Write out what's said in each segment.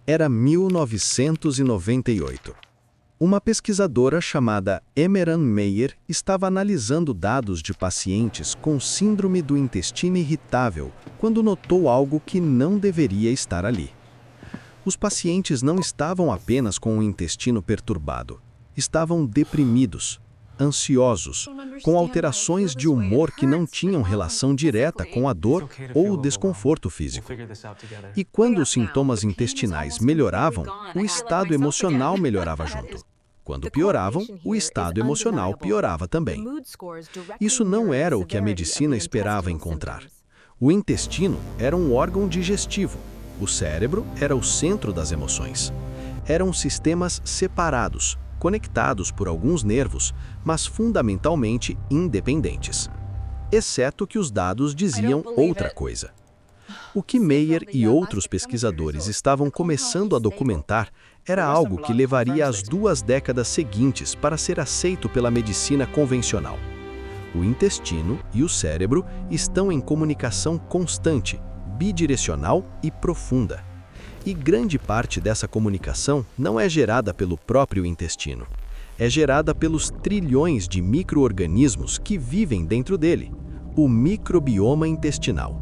Era 1998. Uma pesquisadora chamada Emeran Meyer estava analisando dados de pacientes com síndrome do intestino irritável quando notou algo que não deveria estar ali. Os pacientes não estavam apenas com o intestino perturbado, estavam deprimidos, ansiosos, com alterações de humor que não tinham relação direta com a dor ou o desconforto físico. E quando os sintomas intestinais melhoravam, o estado emocional melhorava junto. Quando pioravam, o estado emocional piorava também. Isso não era o que a medicina esperava encontrar. O intestino era um órgão digestivo. O cérebro era o centro das emoções. Eram sistemas separados, conectados por alguns nervos, mas fundamentalmente independentes. Exceto que os dados diziam outra coisa. O que Meyer e outros pesquisadores estavam começando a documentar era algo que levaria as 2 décadas seguintes para ser aceito pela medicina convencional. O intestino e o cérebro estão em comunicação constante, bidirecional e profunda. E grande parte dessa comunicação não é gerada pelo próprio intestino. É gerada pelos trilhões de micro-organismos que vivem dentro dele, o microbioma intestinal.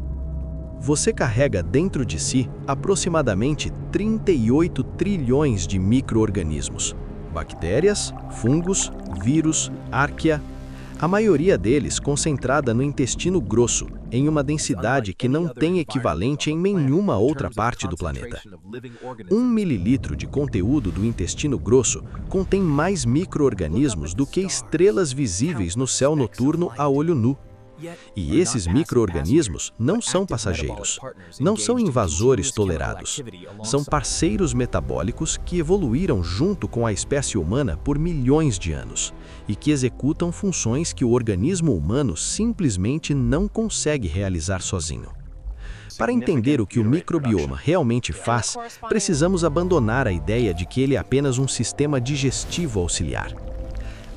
Você carrega dentro de si aproximadamente 38 trilhões de micro-organismos. Bactérias, fungos, vírus, árquea. A maioria deles concentrada no intestino grosso, em uma densidade que não tem equivalente em nenhuma outra parte do planeta. 1 mililitro de conteúdo do intestino grosso contém mais micro-organismos do que estrelas visíveis no céu noturno a olho nu. E esses micro-organismos não são passageiros, não são invasores tolerados. São parceiros metabólicos que evoluíram junto com a espécie humana por milhões de anos e que executam funções que o organismo humano simplesmente não consegue realizar sozinho. Para entender o que o microbioma realmente faz, precisamos abandonar a ideia de que ele é apenas um sistema digestivo auxiliar.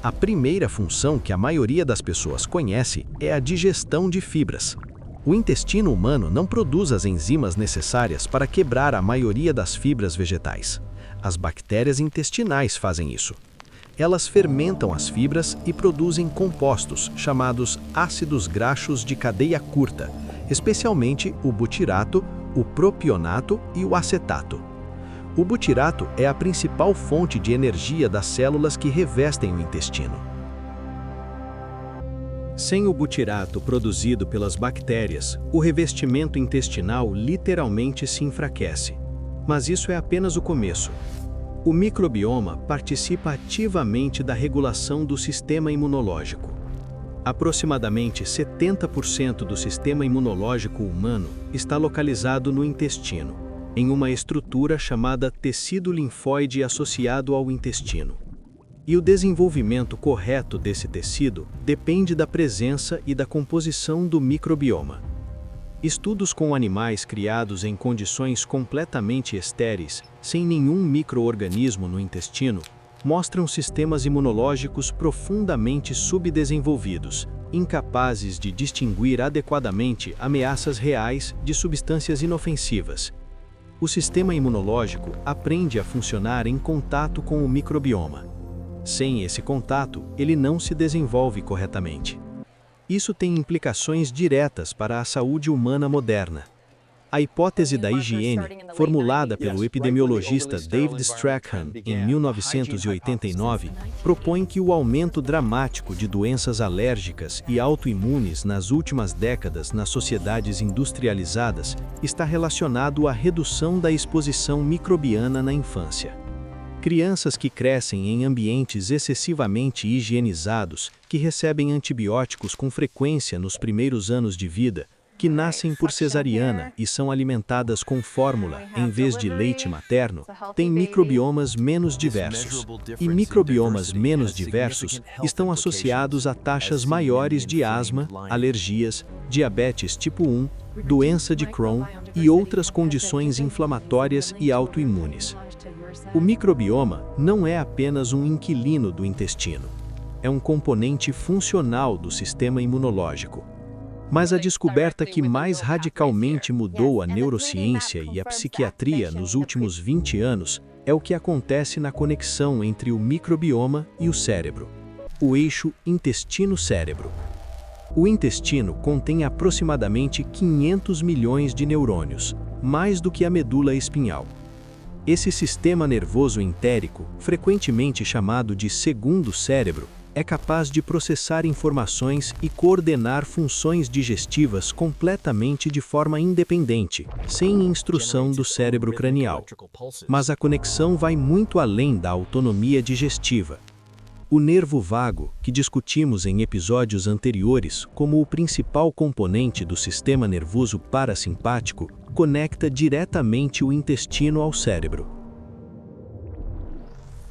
A primeira função que a maioria das pessoas conhece é a digestão de fibras. O intestino humano não produz as enzimas necessárias para quebrar a maioria das fibras vegetais. As bactérias intestinais fazem isso. Elas fermentam as fibras e produzem compostos chamados ácidos graxos de cadeia curta, especialmente o butirato, o propionato e o acetato. O butirato é a principal fonte de energia das células que revestem o intestino. Sem o butirato produzido pelas bactérias, o revestimento intestinal literalmente se enfraquece. Mas isso é apenas o começo. O microbioma participa ativamente da regulação do sistema imunológico. Aproximadamente 70% do sistema imunológico humano está localizado no intestino, em uma estrutura chamada tecido linfóide associado ao intestino. E o desenvolvimento correto desse tecido depende da presença e da composição do microbioma. Estudos com animais criados em condições completamente estéreis, sem nenhum micro-organismo no intestino, mostram sistemas imunológicos profundamente subdesenvolvidos, incapazes de distinguir adequadamente ameaças reais de substâncias inofensivas. O sistema imunológico aprende a funcionar em contato com o microbioma. Sem esse contato, ele não se desenvolve corretamente. Isso tem implicações diretas para a saúde humana moderna. A hipótese da higiene, formulada pelo epidemiologista David Strachan em 1989, propõe que o aumento dramático de doenças alérgicas e autoimunes nas últimas décadas nas sociedades industrializadas está relacionado à redução da exposição microbiana na infância. Crianças que crescem em ambientes excessivamente higienizados, que recebem antibióticos com frequência nos primeiros anos de vida, que nascem por cesariana e são alimentadas com fórmula em vez de leite materno, têm microbiomas menos diversos. E microbiomas menos diversos estão associados a taxas maiores de asma, alergias, diabetes tipo 1, doença de Crohn e outras condições inflamatórias e autoimunes. O microbioma não é apenas um inquilino do intestino. É um componente funcional do sistema imunológico. Mas a descoberta que mais radicalmente mudou a neurociência e a psiquiatria nos últimos 20 anos é o que acontece na conexão entre o microbioma e o cérebro, o eixo intestino-cérebro. O intestino contém aproximadamente 500 milhões de neurônios, mais do que a medula espinhal. Esse sistema nervoso entérico, frequentemente chamado de segundo cérebro, é capaz de processar informações e coordenar funções digestivas completamente de forma independente, sem instrução do cérebro cranial. Mas a conexão vai muito além da autonomia digestiva. O nervo vago, que discutimos em episódios anteriores como o principal componente do sistema nervoso parasimpático, conecta diretamente o intestino ao cérebro.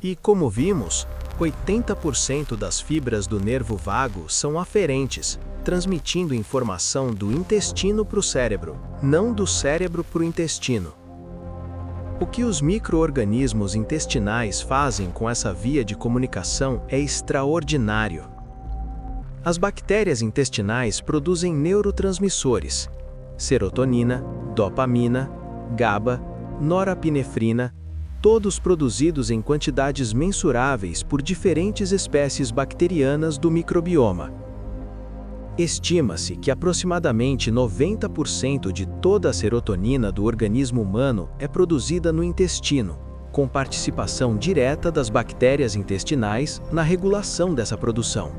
E como vimos, 80% das fibras do nervo vago são aferentes, transmitindo informação do intestino para o cérebro, não do cérebro para o intestino. O que os micro-organismos intestinais fazem com essa via de comunicação é extraordinário. As bactérias intestinais produzem neurotransmissores, serotonina, dopamina, GABA, norapinefrina, todos produzidos em quantidades mensuráveis por diferentes espécies bacterianas do microbioma. Estima-se que aproximadamente 90% de toda a serotonina do organismo humano é produzida no intestino, com participação direta das bactérias intestinais na regulação dessa produção.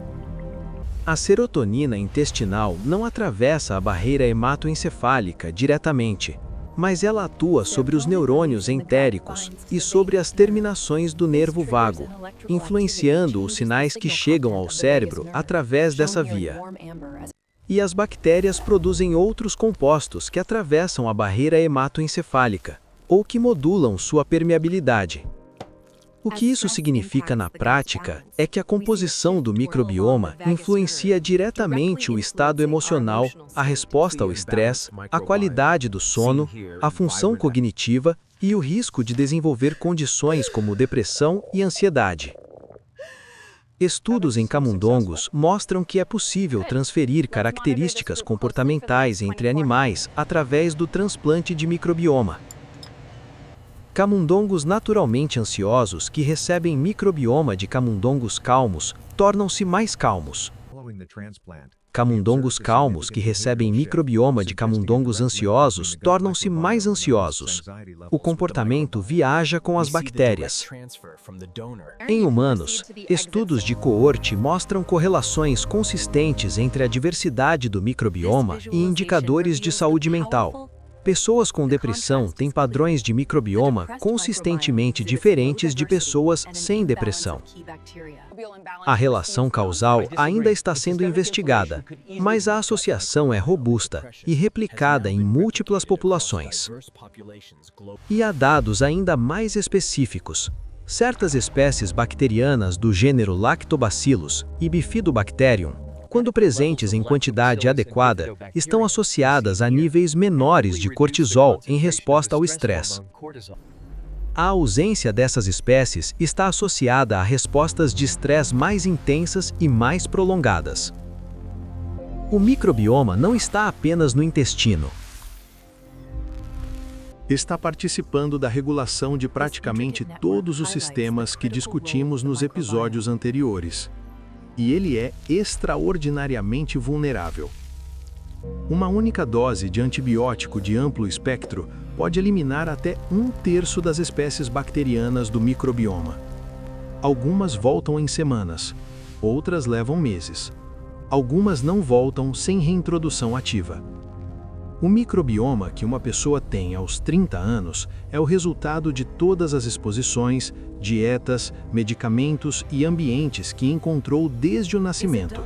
A serotonina intestinal não atravessa a barreira hematoencefálica diretamente, mas ela atua sobre os neurônios entéricos e sobre as terminações do nervo vago, influenciando os sinais que chegam ao cérebro através dessa via. E as bactérias produzem outros compostos que atravessam a barreira hematoencefálica, ou que modulam sua permeabilidade. O que isso significa na prática é que a composição do microbioma influencia diretamente o estado emocional, a resposta ao estresse, a qualidade do sono, a função cognitiva e o risco de desenvolver condições como depressão e ansiedade. Estudos em camundongos mostram que é possível transferir características comportamentais entre animais através do transplante de microbioma. Camundongos naturalmente ansiosos que recebem microbioma de camundongos calmos tornam-se mais calmos. Camundongos calmos que recebem microbioma de camundongos ansiosos tornam-se mais ansiosos. O comportamento viaja com as bactérias. Em humanos, estudos de coorte mostram correlações consistentes entre a diversidade do microbioma e indicadores de saúde mental. Pessoas com depressão têm padrões de microbioma consistentemente diferentes de pessoas sem depressão. A relação causal ainda está sendo investigada, mas a associação é robusta e replicada em múltiplas populações. E há dados ainda mais específicos. Certas espécies bacterianas do gênero Lactobacillus e Bifidobacterium, quando presentes em quantidade adequada, estão associadas a níveis menores de cortisol em resposta ao estresse. A ausência dessas espécies está associada a respostas de estresse mais intensas e mais prolongadas. O microbioma não está apenas no intestino. Está participando da regulação de praticamente todos os sistemas que discutimos nos episódios anteriores. E ele é extraordinariamente vulnerável. Uma única dose de antibiótico de amplo espectro pode eliminar até 1/3 das espécies bacterianas do microbioma. Algumas voltam em semanas, outras levam meses. Algumas não voltam sem reintrodução ativa. O microbioma que uma pessoa tem aos 30 anos é o resultado de todas as exposições, dietas, medicamentos e ambientes que encontrou desde o nascimento.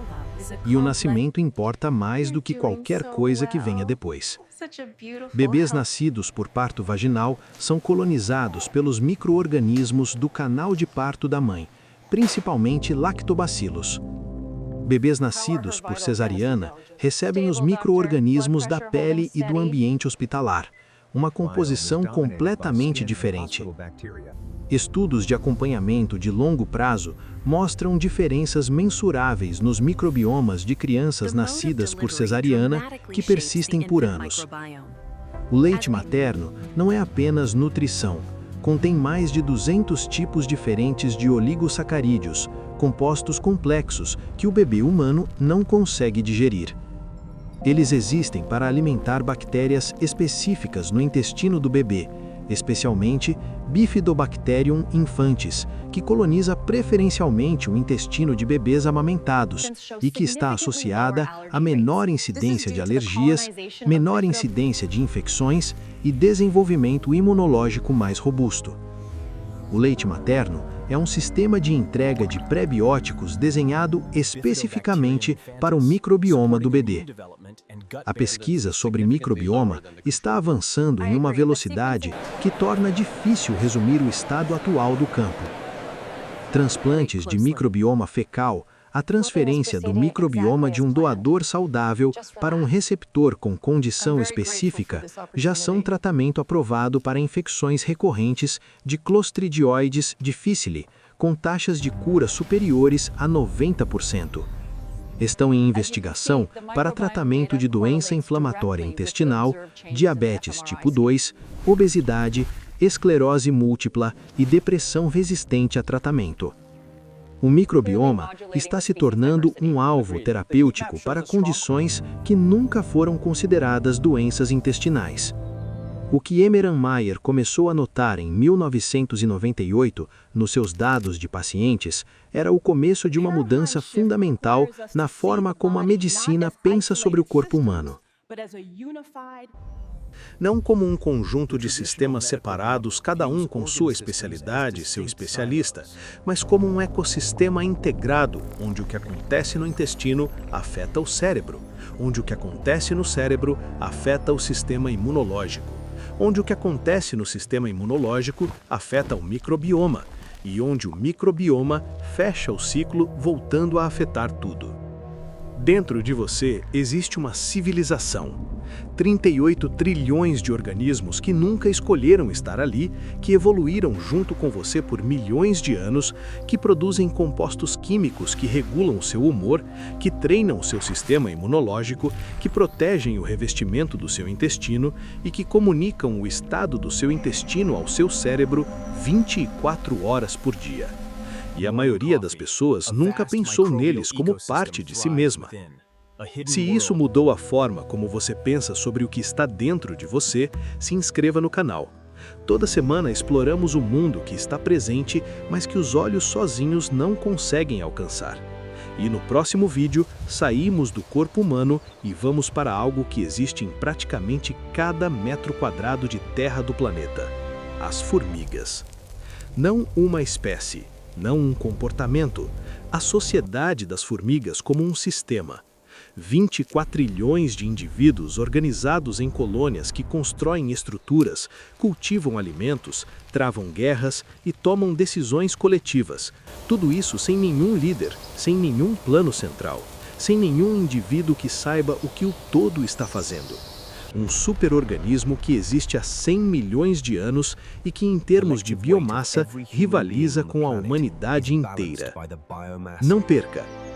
E o nascimento importa mais do que qualquer coisa que venha depois. Bebês nascidos por parto vaginal são colonizados pelos micro-organismos do canal de parto da mãe, principalmente lactobacilos. Bebês nascidos por cesariana recebem os micro-organismos da pele e do ambiente hospitalar, uma composição completamente diferente. Estudos de acompanhamento de longo prazo mostram diferenças mensuráveis nos microbiomas de crianças nascidas por cesariana que persistem por anos. O leite materno não é apenas nutrição. Contém mais de 200 tipos diferentes de oligosacarídeos, compostos complexos que o bebê humano não consegue digerir. Eles existem para alimentar bactérias específicas no intestino do bebê, especialmente Bifidobacterium infantis, que coloniza preferencialmente o intestino de bebês amamentados e que está associada a menor incidência de alergias, menor incidência de infecções e desenvolvimento imunológico mais robusto. O leite materno é um sistema de entrega de pré-bióticos desenhado especificamente para o microbioma do bebê. A pesquisa sobre microbioma está avançando em uma velocidade que torna difícil resumir o estado atual do campo. Transplantes de microbioma fecal, a transferência do microbioma de um doador saudável para um receptor com condição específica já são tratamento aprovado para infecções recorrentes de Clostridioides difficile, com taxas de cura superiores a 90%. Estão em investigação para tratamento de doença inflamatória intestinal, diabetes tipo 2, obesidade, esclerose múltipla e depressão resistente a tratamento. O microbioma está se tornando um alvo terapêutico para condições que nunca foram consideradas doenças intestinais. O que Emeran Mayer começou a notar em 1998 nos seus dados de pacientes era o começo de uma mudança fundamental na forma como a medicina pensa sobre o corpo humano. Não como um conjunto de sistemas separados, cada um com sua especialidade e seu especialista, mas como um ecossistema integrado, onde o que acontece no intestino afeta o cérebro, onde o que acontece no cérebro afeta o sistema imunológico, onde o que acontece no sistema imunológico afeta o microbioma, e onde o microbioma fecha o ciclo, voltando a afetar tudo. Dentro de você existe uma civilização. 38 trilhões de organismos que nunca escolheram estar ali, que evoluíram junto com você por milhões de anos, que produzem compostos químicos que regulam o seu humor, que treinam o seu sistema imunológico, que protegem o revestimento do seu intestino e que comunicam o estado do seu intestino ao seu cérebro 24 horas por dia. E a maioria das pessoas nunca pensou neles como parte de si mesma. Se isso mudou a forma como você pensa sobre o que está dentro de você, se inscreva no canal. Toda semana exploramos o mundo que está presente, mas que os olhos sozinhos não conseguem alcançar. E no próximo vídeo, saímos do corpo humano e vamos para algo que existe em praticamente cada metro quadrado de terra do planeta: as formigas. Não uma espécie, não um comportamento, a sociedade das formigas como um sistema. 24 trilhões de indivíduos organizados em colônias que constroem estruturas, cultivam alimentos, travam guerras e tomam decisões coletivas. Tudo isso sem nenhum líder, sem nenhum plano central, sem nenhum indivíduo que saiba o que o todo está fazendo. Um superorganismo que existe há 100 milhões de anos e que, em termos de biomassa, rivaliza com a humanidade inteira. Não perca!